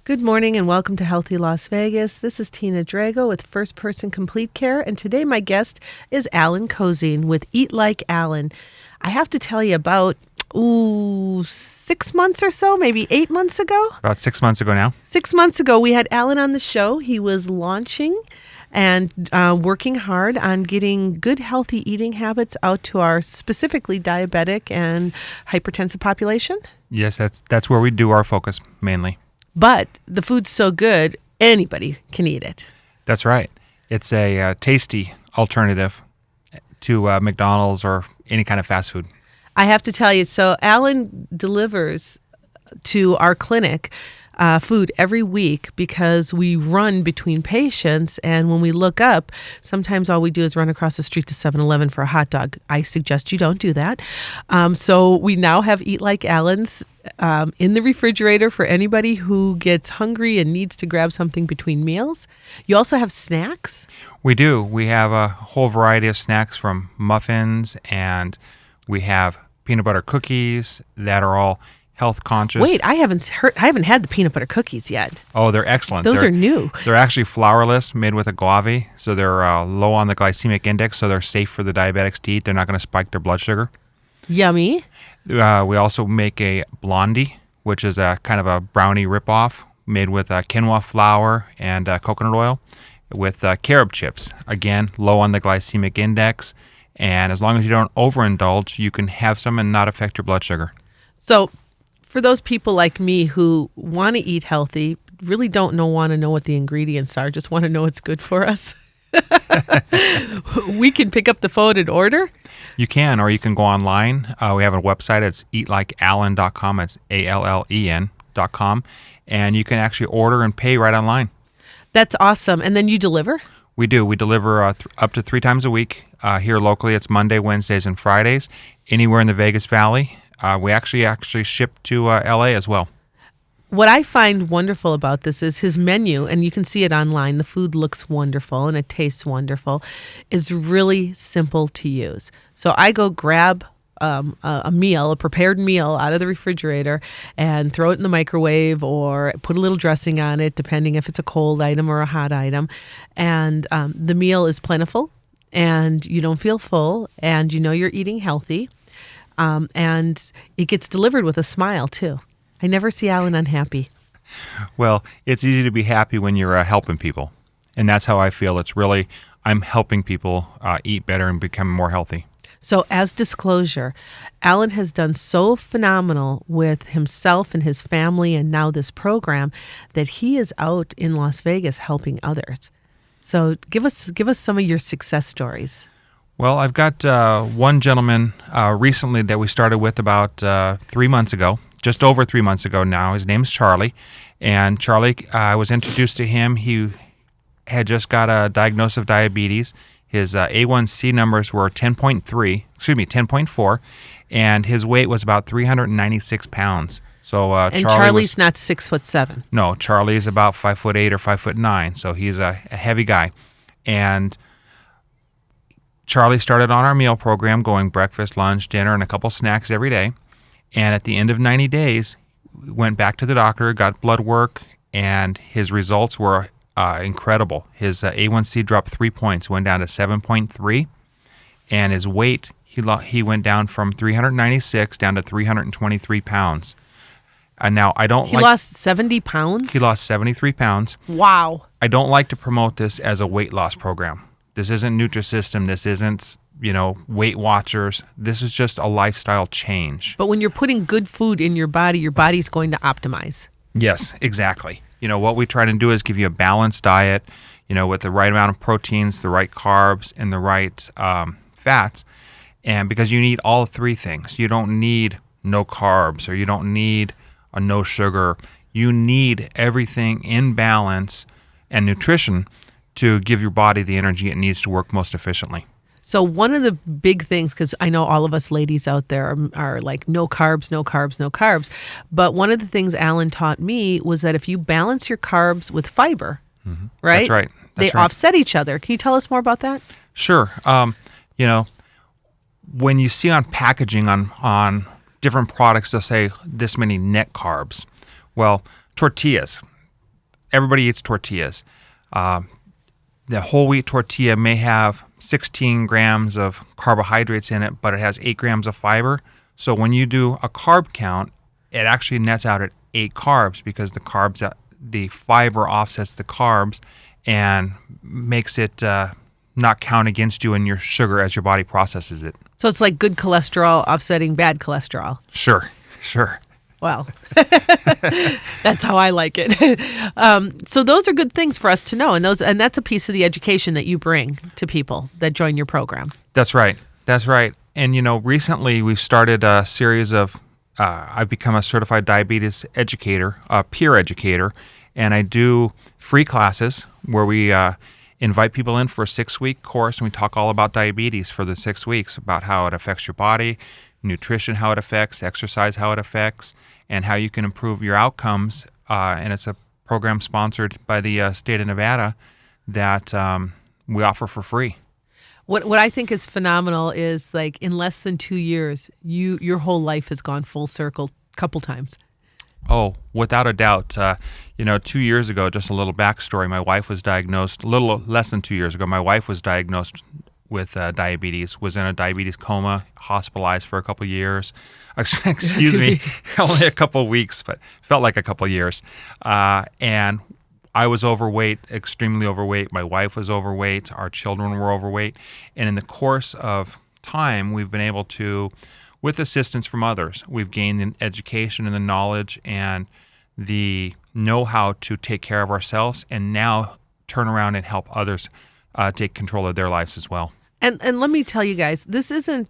Good morning and welcome to Healthy Las Vegas. This is Tina Drago with First Person Complete Care, and today my guest is Alan Cozine with Eat Like Alan. I have to tell you about 6 months or so, maybe 8 months ago. About 6 months ago now. 6 months ago, we had Alan on the show. He was launching and working hard on getting good, healthy eating habits out to our specifically diabetic and hypertensive population. Yes, that's where we do our focus mainly. But the food's so good, anybody can eat it. That's right. It's a tasty alternative to McDonald's or any kind of fast food. I have to tell you, so Alan delivers to our clinic food every week because we run between patients, and when we look up, sometimes all we do is run across the street to 7-Eleven for a hot dog. I suggest you don't do that. So we now have Eat Like Alan's in the refrigerator for anybody who gets hungry and needs to grab something between meals. You also have snacks? We do. We have a whole variety of snacks, from muffins, and we have peanut butter cookies that are all health conscious. Wait, I haven't had the peanut butter cookies yet. Oh, they're excellent. Those are new. They're actually flourless, made with agave, so they're low on the glycemic index, so they're safe for the diabetics to eat. They're not going to spike their blood sugar. Yummy. We also make a blondie, which is a kind of a brownie ripoff made with quinoa flour and coconut oil with carob chips. Again, low on the glycemic index, and as long as you don't overindulge, you can have some and not affect your blood sugar. So for those people like me who want to eat healthy, really don't want to know what the ingredients are, just want to know it's good for us, we can pick up the phone and order? You can, or you can go online. We have a website. It's eatlikeallen.com. It's ALLEN.com. And you can actually order and pay right online. That's awesome. And then you deliver? We do. We deliver up to 3 times a week. Here locally, it's Monday, Wednesdays, and Fridays. Anywhere in the Vegas Valley. We actually ship to LA as well. What I find wonderful about this is his menu, and you can see it online. The food looks wonderful and it tastes wonderful. Is really simple to use. So I go grab a prepared meal out of the refrigerator and throw it in the microwave or put a little dressing on it, depending if it's a cold item or a hot item. And the meal is plentiful, and you don't feel full, and you know you're eating healthy. And it gets delivered with a smile, too. I never see Alan unhappy. Well, it's easy to be happy when you're helping people. And that's how I feel. It's really, I'm helping people eat better and become more healthy. So as disclosure, Alan has done so phenomenal with himself and his family and now this program that he is out in Las Vegas helping others. So give us some of your success stories. Well, I've got one gentleman recently that we started with about 3 months ago, just over 3 months ago now. His name's Charlie. And Charlie, I was introduced to him. He had just got a diagnosis of diabetes. His A1C numbers were 10.4, and his weight was about 396 pounds. So and Charlie's not 6'7". No, Charlie is about 5'8" or 5'9", so he's a heavy guy. And Charlie started on our meal program, going breakfast, lunch, dinner, and a couple snacks every day. And at the end of 90 days, went back to the doctor, got blood work, and his results were incredible. His A1C dropped 3 points, went down to 7.3, and his weight, he went down from 396 down to 323 pounds. And now He lost 70 pounds? He lost 73 pounds. Wow. I don't like to promote this as a weight loss program. This isn't Nutrisystem. This isn't, Weight Watchers. This is just a lifestyle change. But when you're putting good food in your body's going to optimize. Yes, exactly. What we try to do is give you a balanced diet, with the right amount of proteins, the right carbs, and the right fats. And because you need all 3 things. You don't need no carbs, or you don't need a no sugar. You need everything in balance and nutrition to give your body the energy it needs to work most efficiently. So one of the big things, because I know all of us ladies out there are like no carbs, no carbs, no carbs. But one of the things Alan taught me was that if you balance your carbs with fiber, right? That's right. They offset each other. Can you tell us more about that? Sure. When you see on packaging on different products, they'll say this many net carbs. Well, tortillas, everybody eats tortillas. The whole wheat tortilla may have 16 grams of carbohydrates in it, but it has 8 grams of fiber. So when you do a carb count, it actually nets out at 8 carbs because the fiber offsets the carbs and makes it not count against you in your sugar as your body processes it. So it's like good cholesterol offsetting bad cholesterol. Sure. Well, that's how I like it. So those are good things for us to know, and that's a piece of the education that you bring to people that join your program. That's right. And recently we've started a series of. I've become a certified diabetes educator, a peer educator, and I do free classes where we invite people in for a 6-week course, and we talk all about diabetes for the 6 weeks, about how it affects your body, nutrition, how it affects, exercise, how it affects, and how you can improve your outcomes. And it's a program sponsored by the state of Nevada that we offer for free. What I think is phenomenal is, like, in less than 2 years, your whole life has gone full circle a couple times. Oh, without a doubt. 2 years ago, just a little backstory, my wife was diagnosed, a little less than 2 years ago, my wife was diagnosed with diabetes, was in a diabetes coma, hospitalized for a couple of years. Excuse me, only a couple of weeks, but felt like a couple of years. And I was overweight, extremely overweight. My wife was overweight. Our children were overweight. And in the course of time, we've been able to, with assistance from others, we've gained the education and the knowledge and the know-how to take care of ourselves, and now turn around and help others take control of their lives as well. And let me tell you guys, this isn't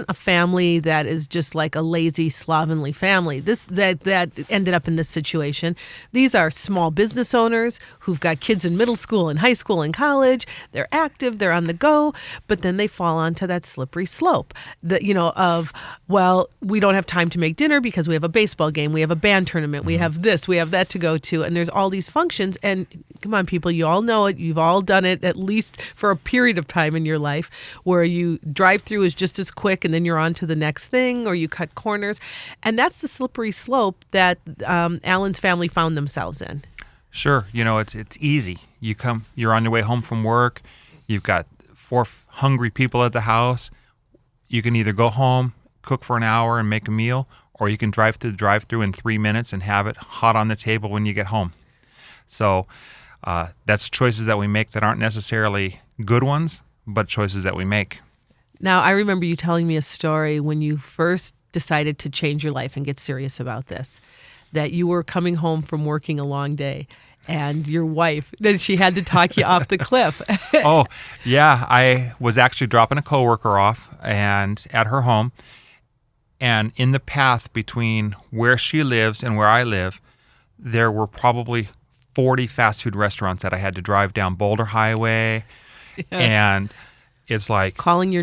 a family that is just like a lazy, slovenly family. That ended up in this situation. These are small business owners who've got kids in middle school and high school and college. They're active, they're on the go, but then they fall onto that slippery slope of, well, we don't have time to make dinner because we have a baseball game, we have a band tournament, we have this, we have that to go to, and there's all these functions. And come on, people, you all know it. You've all done it at least for a period of time in your life, where you drive through is just as quick and then you're on to the next thing, or you cut corners. And that's the slippery slope that Alan's family found themselves in. Sure. It's easy. You're on your way home from work. You've got 4 hungry people at the house. You can either go home, cook for an hour and make a meal, or you can drive through the drive-through in 3 minutes and have it hot on the table when you get home. So that's choices that we make that aren't necessarily good ones, but choices that we make. Now, I remember you telling me a story when you first decided to change your life and get serious about this, that you were coming home from working a long day, and your wife, that she had to talk you off the cliff. Oh, yeah. I was actually dropping a coworker off and at her home, and in the path between where she lives and where I live, there were probably 40 fast food restaurants that I had to drive down Boulder Highway. Yes. And it's like calling my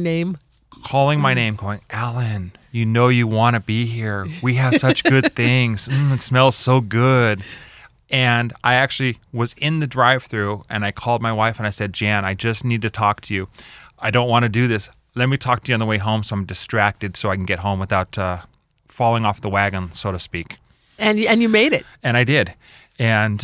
name, going, Alan, you want to be here. We have such good things. It smells so good. And I actually was in the drive-thru, and I called my wife and I said, Jan, I just need to talk to you. I don't want to do this. Let me talk to you on the way home so I'm distracted so I can get home without falling off the wagon, so to speak. And you made it. And I did. And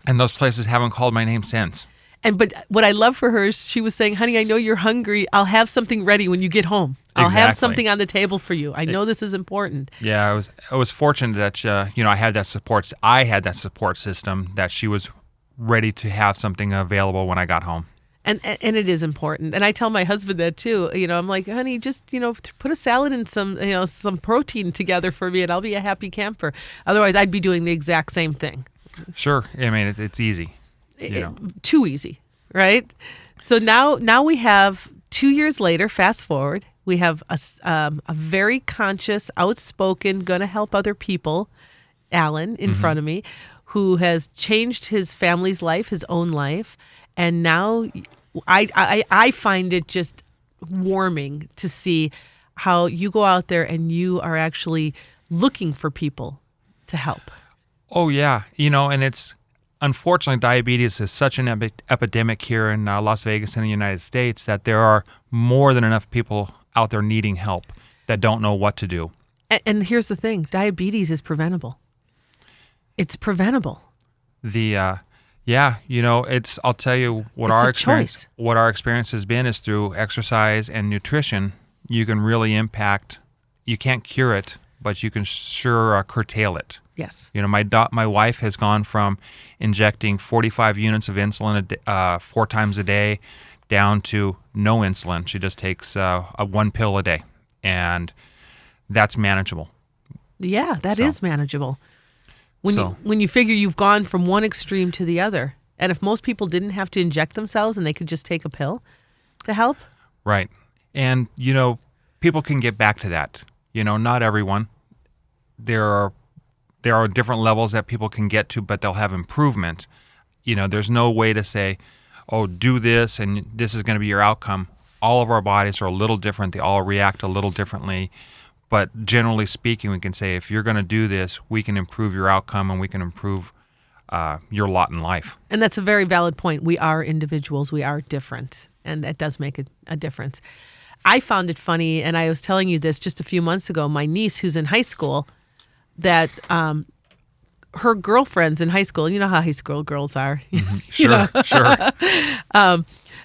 those places haven't called my name since. But what I love for her is she was saying, honey, I know you're hungry. I'll have something ready when you get home. I'll have something on the table for you. I know this is important. Yeah, I was fortunate that I had that support. I had that support system that she was ready to have something available when I got home. And it is important. And I tell my husband that too. I'm like, honey, just put a salad and some protein together for me, and I'll be a happy camper. Otherwise, I'd be doing the exact same thing. Sure. I mean, it's easy. Too easy, right? So now we have 2 years later, fast forward, we have a very conscious, outspoken, going to help other people, Alan, in front of me, who has changed his family's life, his own life. And now I find it just warming to see how you go out there and you are actually looking for people to help. Oh, yeah. And it's, unfortunately, diabetes is such an epidemic here in Las Vegas and the United States that there are more than enough people out there needing help that don't know what to do. And here's the thing. Diabetes is preventable. It's preventable. Yeah, I'll tell you what It's our a choice. experience has been is through exercise and nutrition. You can really impact. You can't cure it, but you can sure curtail it. Yes. My wife has gone from injecting 45 units of insulin 4 times a day down to no insulin. She just takes one pill a day, and that's manageable. Yeah, that is So- manageable. So- When you figure you've gone from one extreme to the other, and if most people didn't have to inject themselves and they could just take a pill to help. Right. And, people can get back to that. Not everyone. There are different levels that people can get to, but they'll have improvement. There's no way to say, oh, do this and this is going to be your outcome. All of our bodies are a little different. They all react a little differently. But generally speaking, we can say if you're going to do this, we can improve your outcome and we can improve your lot in life. And that's a very valid point. We are individuals. We are different. And that does make a difference. I found it funny, and I was telling you this just a few months ago, my niece who's in high school, that her girlfriends in high school, you know how high school girls are. Sure, sure.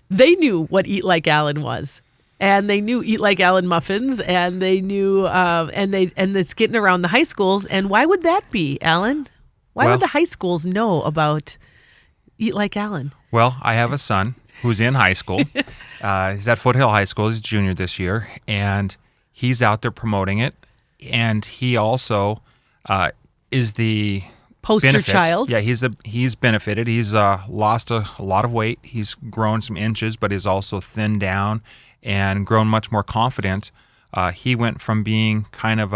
They knew what Eat Like Alan was. And they knew Eat Like Alan muffins, and they knew, and it's getting around the high schools. And why would that be, Alan? Why Well- would the high schools know about Eat Like Alan? Well, I have a son who's in high school. He's at Foothill High School. He's a junior this year, and he's out there promoting it. And he also is the Poster benefit. child. Yeah, he's benefited. He's lost a lot of weight. He's grown some inches, but he's also thinned down and grown much more confident. He went from being kind of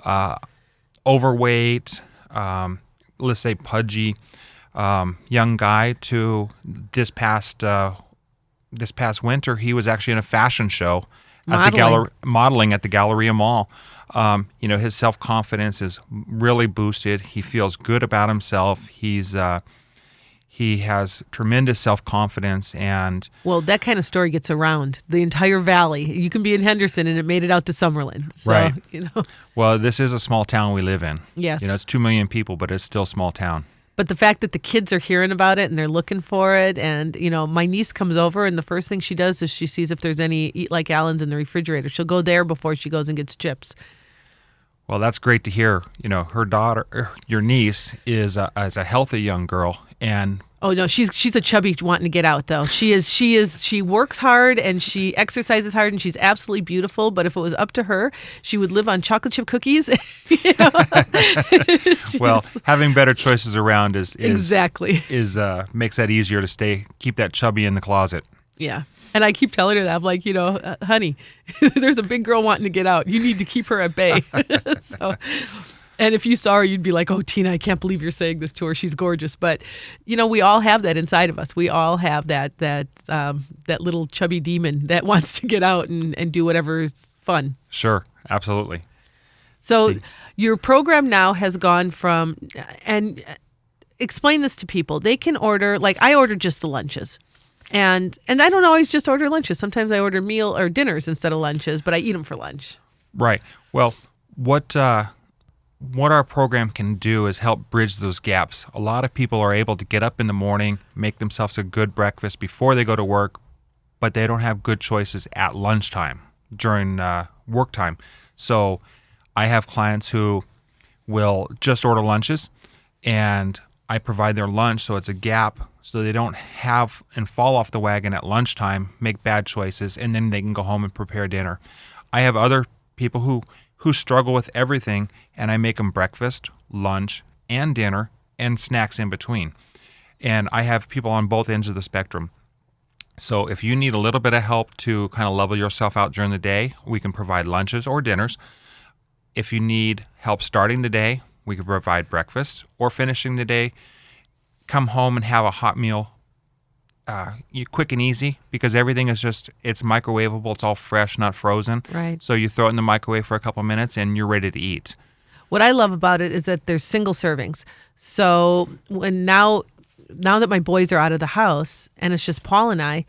a overweight, let's say pudgy young guy to this past winter. He was actually in a fashion show at the modeling at the Galleria Mall. His self-confidence is really boosted. He feels good about himself. He has tremendous self-confidence, and Well, that kind of story gets around the entire valley. You can be in Henderson, and it made it out to Summerlin. So, Right. Well, this is a small town we live in. Yes. It's 2 million people, but it's still a small town. But the fact that the kids are hearing about it and they're looking for it, and my niece comes over, and the first thing she does is she sees if there's any Eat Like Alan's in the refrigerator. She'll go there before she goes and gets chips. Well, that's great to hear. Her daughter, your niece, is a healthy young girl, and Oh no, she's a chubby wanting to get out though. She works hard and she exercises hard and she's absolutely beautiful. But if it was up to her, she would live on chocolate chip cookies. well, having better choices around is Exactly. Makes that easier to keep that chubby in the closet. Yeah. And I keep telling her that. I'm like, honey, there's a big girl wanting to get out. You need to keep her at bay. And if you saw her, you'd be like, oh, Tina, I can't believe you're saying this to her. She's gorgeous. But, we all have that inside of us. We all have that little chubby demon that wants to get out and do whatever is fun. Sure. Absolutely. So your program now has gone from, and explain this to people. They can order, like I order just the lunches. And I don't always just order lunches. Sometimes I order meal or dinners instead of lunches, but I eat them for lunch. Right. Well, what our program can do is help bridge those gaps. A lot of people are able to get up in the morning, make themselves a good breakfast before they go to work, but they don't have good choices at lunchtime during work time. So I have clients who will just order lunches, and I provide their lunch so it's a gap so they don't have and fall off the wagon at lunchtime, make bad choices, and then they can go home and prepare dinner. I have other people who struggle with everything, and I make them breakfast, lunch, and dinner, and snacks in between. And I have people on both ends of the spectrum. So if you need a little bit of help to kind of level yourself out during the day, we can provide lunches or dinners. If you need help starting the day, we can provide breakfast, or finishing the day, come home and have a hot meal, quick and easy, because everything is it's microwavable. It's all fresh, not frozen. Right. So you throw it in the microwave for a couple minutes and you're ready to eat. What I love about it is that there's single servings. So now that my boys are out of the house and it's just Paul and I,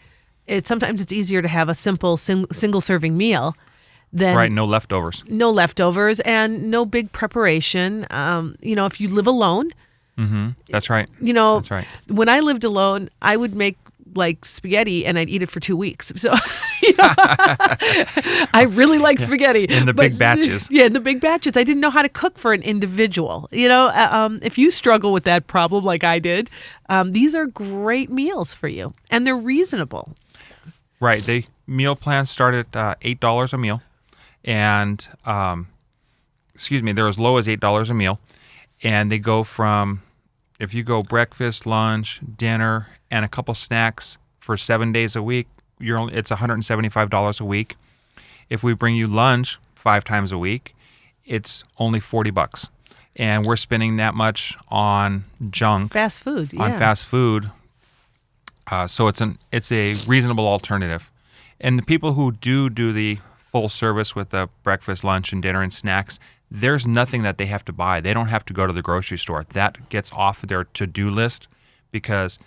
sometimes it's easier to have a simple single serving meal than Right, no leftovers. No leftovers and no big preparation. If you live alone, That's right. You know, That's right. when I lived alone, I would make like spaghetti and I'd eat it for 2 weeks. So you know, I really like spaghetti. In the big batches. Yeah, in the big batches. I didn't know how to cook for an individual. You know, if you struggle with that problem like I did, these are great meals for you. And they're reasonable. Right. The meal plans start at $8 a meal. And, they're as low as $8 a meal. And they go from, if you go breakfast, lunch, dinner, and a couple snacks for 7 days a week, it's $175 a week. If we bring you lunch 5 times a week, it's only $40. And we're spending that much on junk. Fast food, yeah. On fast food. So it's a reasonable alternative. And the people who do the full service with the breakfast, lunch, and dinner and snacks, there's nothing that they have to buy. They don't have to go to the grocery store. That gets off their to-do list because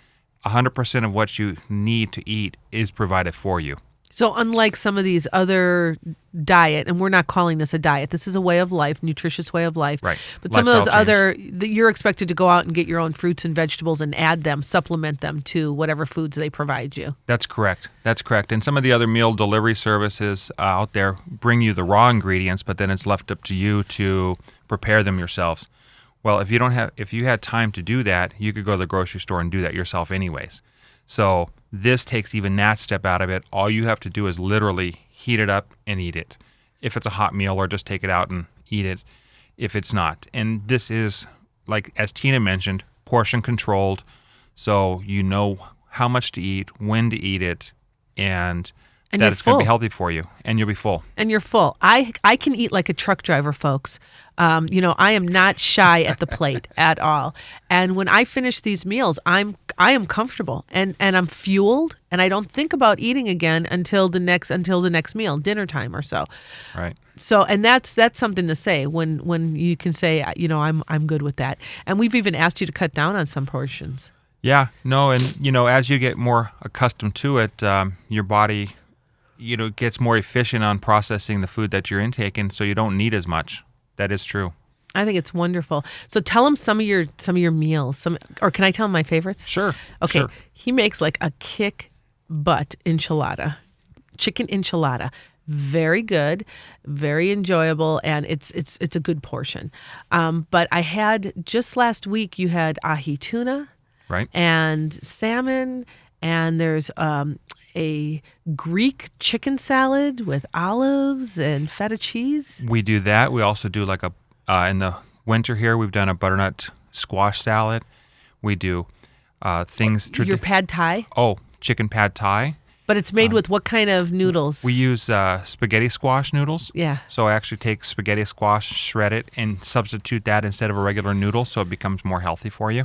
100% of what you need to eat is provided for you. So unlike some of these other diet, and we're not calling this a diet, this is a way of life, nutritious way of life. Right. But some of those Lifestyle change. you're expected to go out and get your own fruits and vegetables and add them, supplement them to whatever foods they provide you. That's correct. That's correct. And some of the other meal delivery services out there bring you the raw ingredients, but then it's left up to you to prepare them yourselves. Well, if you had time to do that, you could go to the grocery store and do that yourself anyways. So this takes even that step out of it. All you have to do is literally heat it up and eat it. If it's a hot meal, or just take it out and eat it if it's not. And this is, like as Tina mentioned, portion controlled. So you know how much to eat, when to eat it, and that it's going to be healthy for you, and you'll be full. And you're full. I can eat like a truck driver, folks. I am not shy at the plate at all. And when I finish these meals, I am comfortable and I'm fueled, and I don't think about eating again until the next meal, dinner time or so. Right. So, and that's something to say when you can say, I'm good with that. And we've even asked you to cut down on some portions. Yeah. No. And as you get more accustomed to it, your body, gets more efficient on processing the food that you're intaking, so you don't need as much. That is true. I think it's wonderful. So tell them some of your meals. Or can I tell them my favorites? Sure. Okay. Sure. He makes like a kick butt enchilada, chicken enchilada. Very good, very enjoyable, and it's a good portion. But I had just last week. You had ahi tuna, right, and salmon, and there's a Greek chicken salad with olives and feta cheese. We do that. We also do like in the winter here, we've done a butternut squash salad. We do things. Your pad thai? Oh, chicken pad thai. But it's made with what kind of noodles? We use spaghetti squash noodles. Yeah. So I actually take spaghetti squash, shred it, and substitute that instead of a regular noodle, so it becomes more healthy for you,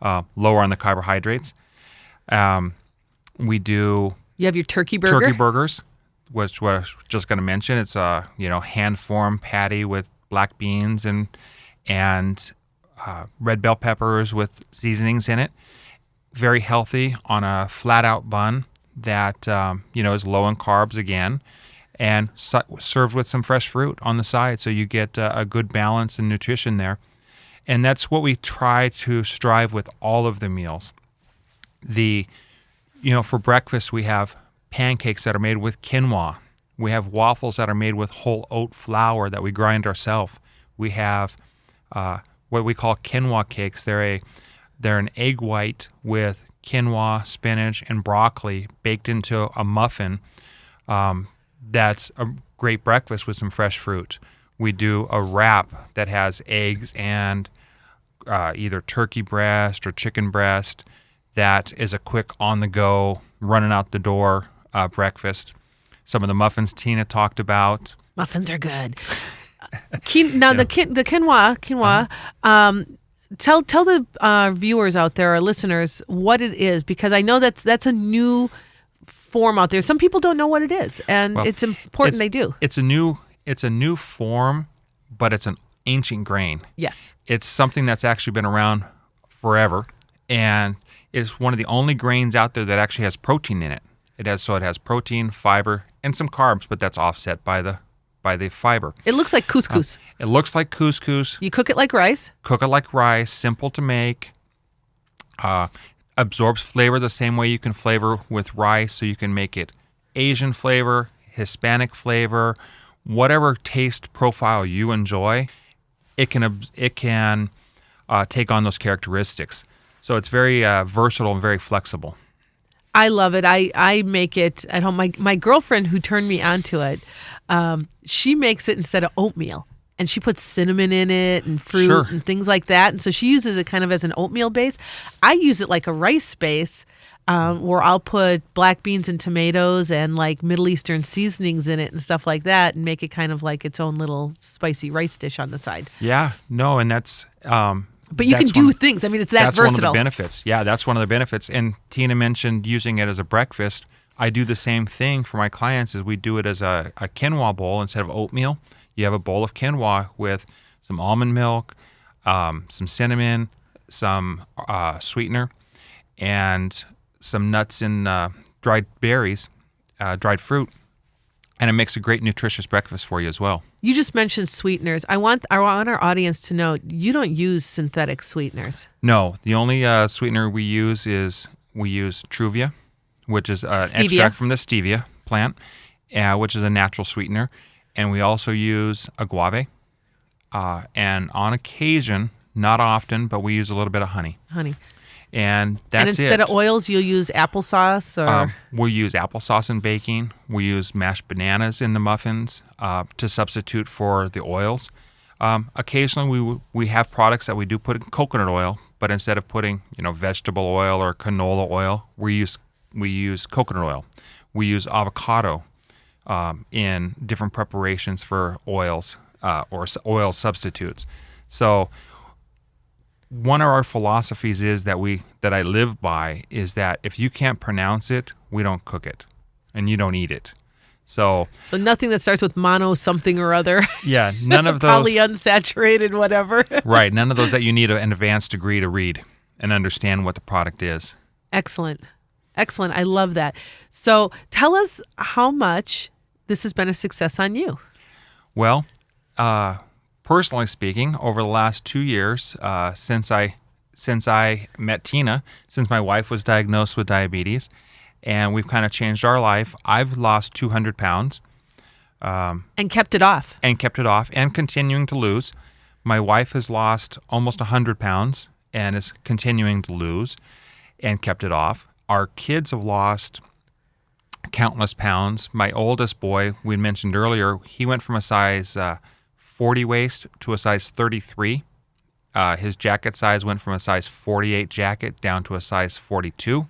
lower on the carbohydrates. We do... You have your turkey burger? Turkey burgers, which I was just going to mention. It's a hand-formed patty with black beans and red bell peppers with seasonings in it. Very healthy on a flat-out bun that is low in carbs again, and served with some fresh fruit on the side, so you get a good balance in nutrition there. And that's what we try to strive with all of the meals. For breakfast, we have pancakes that are made with quinoa. We have waffles that are made with whole oat flour that we grind ourselves. We have what we call quinoa cakes. They're an egg white with quinoa, spinach, and broccoli baked into a muffin. That's a great breakfast with some fresh fruit. We do a wrap that has eggs and either turkey breast or chicken breast. That is a quick on-the-go, running out the door breakfast. Some of the muffins Tina talked about. Muffins are good. The quinoa. Tell the viewers out there, our listeners, what it is, because I know that's a new form out there. Some people don't know what it is, and it's important they do. It's a new form, but it's an ancient grain. Yes. It's something that's actually been around forever, and it's one of the only grains out there that actually has protein in it. It has protein, fiber, and some carbs, but that's offset by the by the fiber. It looks like couscous. It looks like couscous. You cook it like rice. Cook it like rice, simple to make. Absorbs flavor the same way you can flavor with rice, so you can make it Asian flavor, Hispanic flavor, whatever taste profile you enjoy. It can take on those characteristics. So it's very versatile and very flexible. I love it. I make it at home. My girlfriend who turned me onto it, she makes it instead of oatmeal. And she puts cinnamon in it and fruit Sure. and things like that. And so she uses it kind of as an oatmeal base. I use it like a rice base, where I'll put black beans and tomatoes and like Middle Eastern seasonings in it and stuff like that, and make it kind of like its own little spicy rice dish on the side. Yeah, no, and that's... But you can do things. I mean, it's that versatile. That's one of the benefits. Yeah, that's one of the benefits. And Tina mentioned using it as a breakfast. I do the same thing for my clients. Is we do it as a quinoa bowl instead of oatmeal. You have a bowl of quinoa with some almond milk, some cinnamon, some sweetener, and some nuts and dried berries, dried fruit. And it makes a great nutritious breakfast for you as well. You just mentioned sweeteners. I want our audience to know you don't use synthetic sweeteners. No, the only sweetener we use Truvia, which is an Stevia. extract from the stevia plant, which is a natural sweetener. And we also use agave. And on occasion, not often, but we use a little bit of honey. And that's it. And instead of oils, you'll use applesauce or... We'll use applesauce in baking. We use mashed bananas in the muffins to substitute for the oils. Occasionally, we have products that we do put in coconut oil, but instead of putting vegetable oil or canola oil, we use coconut oil. We use avocado in different preparations for oils or oil substitutes. So one of our philosophies is that I live by is that if you can't pronounce it, we don't cook it, and you don't eat it. So nothing that starts with mono something or other. Yeah, none of those polyunsaturated whatever. Right, none of those that you need an advanced degree to read and understand what the product is. Excellent. I love that. So tell us how much this has been a success on you. Well, personally speaking, over the last 2 years, since I met Tina, since my wife was diagnosed with diabetes, and we've kind of changed our life, I've lost 200 pounds. And kept it off. And continuing to lose. My wife has lost almost 100 pounds and is continuing to lose and kept it off. Our kids have lost countless pounds. My oldest boy, we mentioned earlier, he went from a size 40 waist to a size 33. His jacket size went from a size 48 jacket down to a size 42.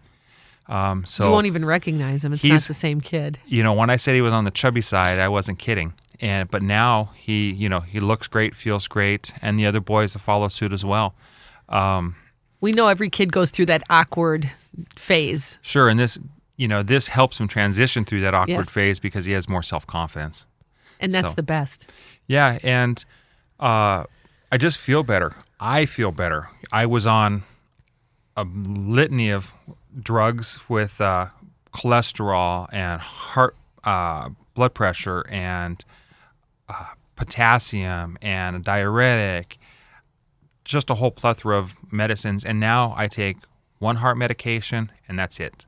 So you won't even recognize him. It's not the same kid. When I said he was on the chubby side, I wasn't kidding. But now he looks great, feels great, and the other boys follow suit as well. We know every kid goes through that awkward phase. Sure, and this helps him transition through that awkward phase because he has more self-confidence. And that's the best. Yeah, and I just feel better. I feel better. I was on a litany of drugs with cholesterol and heart blood pressure and potassium and a diuretic, just a whole plethora of medicines. And now I take one heart medication, and that's it.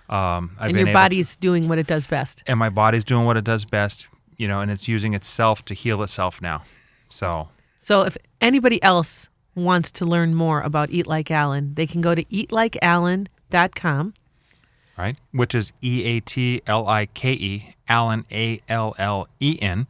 And your body's doing what it does best. And my body's doing what it does best, and it's using itself to heal itself now. So if anybody else wants to learn more about Eat Like Alan, they can go to eatlikealan.com. Right, which is EATLIKE, Allen, ALLEN.com.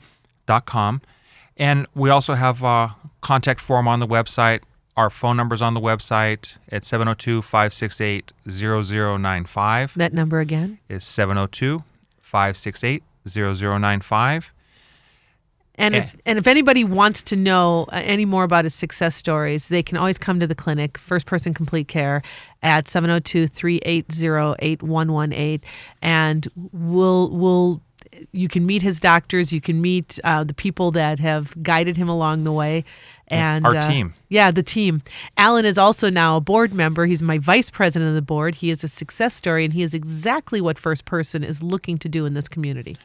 And we also have a contact form on the website. Our phone number's on the website at 702-568-0095. That number again? Is 702-568-0095. And if anybody wants to know any more about his success stories, they can always come to the clinic, First Person Complete Care, at 702-380-8118. And you can meet his doctors. You can meet the people that have guided him along the way. And our team. Yeah, the team. Alan is also now a board member. He's my vice president of the board. He is a success story, and he is exactly what First Person is looking to do in this community.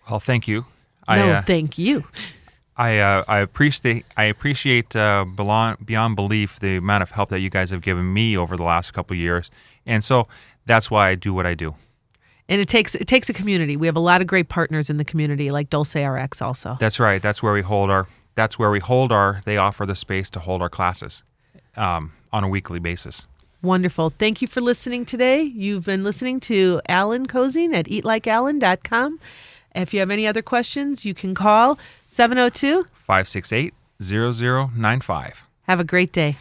Well, thank you. No, thank you. I appreciate beyond belief the amount of help that you guys have given me over the last couple of years, and so that's why I do what I do. And it takes a community. We have a lot of great partners in the community, like Dulce RX also. That's right. That's where we hold our. They offer the space to hold our classes on a weekly basis. Wonderful. Thank you for listening today. You've been listening to Alan Cozine at eatlikealan.com. If you have any other questions, you can call 702-568-0095. Have a great day.